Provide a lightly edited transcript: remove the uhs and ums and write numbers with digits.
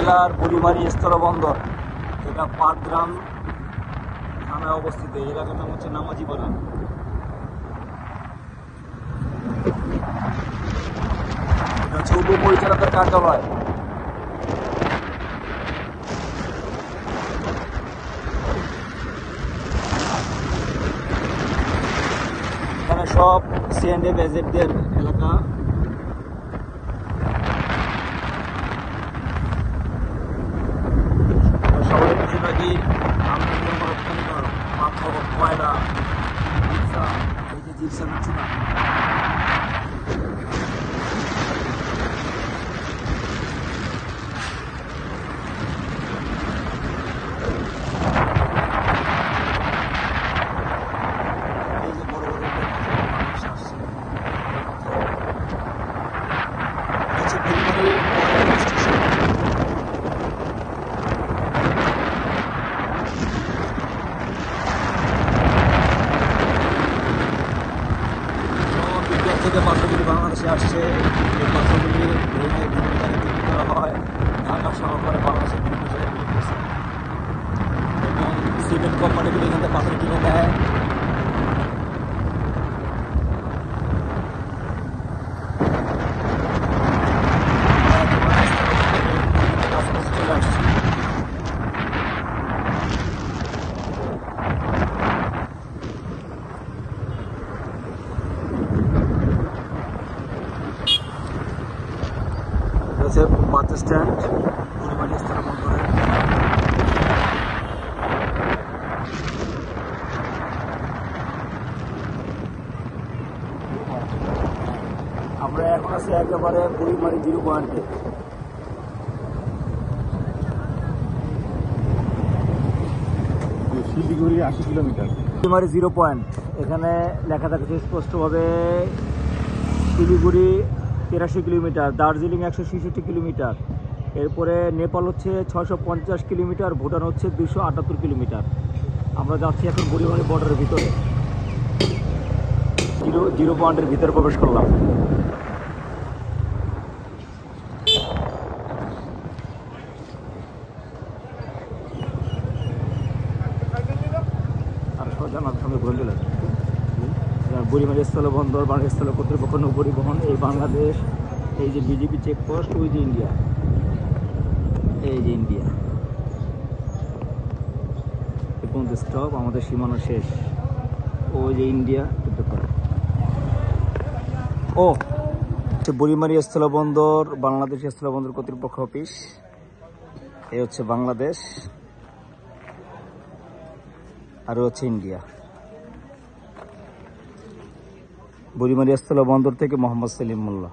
জেলার বুড়িমারি স্থলবন্দর, এটা পাটগ্রাম থানায় অবস্থিত। এই এলাকার নাম হচ্ছে নামাজিপাড়া। এটা হচ্ছে উপপরিচালকের কার্যালয়। এখানে সব সিএনএফ এজেন্টদের এলাকা। সবাই বেশিরভাগই পাথর, কয়লা, এই যে জিপসা দিচ্ছি না। থেকে পাথরগুলি বাংলাদেশে আসছে। এই পাথরগুলি বিভিন্ন জায়গায় তৈরি করা হয়, ঢাকা সহকারে বাংলাদেশের বিভিন্ন জায়গায় বিক্রি করছে এবং সিমেন্ট কোম্পানিগুলি এখান থেকে পাথর কিনে নেয়। চলে আসছে। বাস স্ট্যান্ড বুড়িমারি স্থলবন্দরে। আমরা এখন আছি একেবারে বুড়িমারি 0 পয়েন্টে। শিলিগুড়ি 80 কিলোমিটার। বুড়িমারি 0 পয়েন্ট, এখানে লেখা থাকছে স্পষ্টভাবে শিলিগুড়ি 83 কিলোমিটার, দার্জিলিং 166 কিলোমিটার, এরপরে নেপাল হচ্ছে 650 কিলোমিটার, ভুটান হচ্ছে 278 কিলোমিটার। আমরা যাচ্ছি এখন বুড়িমারি বর্ডারের ভিতরে। 0 পয়েন্টের ভিতরে প্রবেশ করলাম। আর জানার সঙ্গে ঘুরে চলে বুড়িমারি স্থলবন্দর, বাংলাদেশ স্থল কর্তৃপক্ষ, নৌপরিবহন, এই বাংলাদেশ, এই যে বিজেপি চেকপোস্ট, ওই যে ইন্ডিয়া, এই যে ইন্ডিয়া। এখন স্টপ, আমাদের সীমানা শেষ। ওই যে ইন্ডিয়া। ও বুড়িমারি স্থলবন্দর, বাংলাদেশ স্থলবন্দর কর্তৃপক্ষ অফিস। এই হচ্ছে বাংলাদেশ আর হচ্ছে ইন্ডিয়া। বুড়িমারি স্থলবন্দর থেকে মোহাম্মদ সেলিম মোল্লা।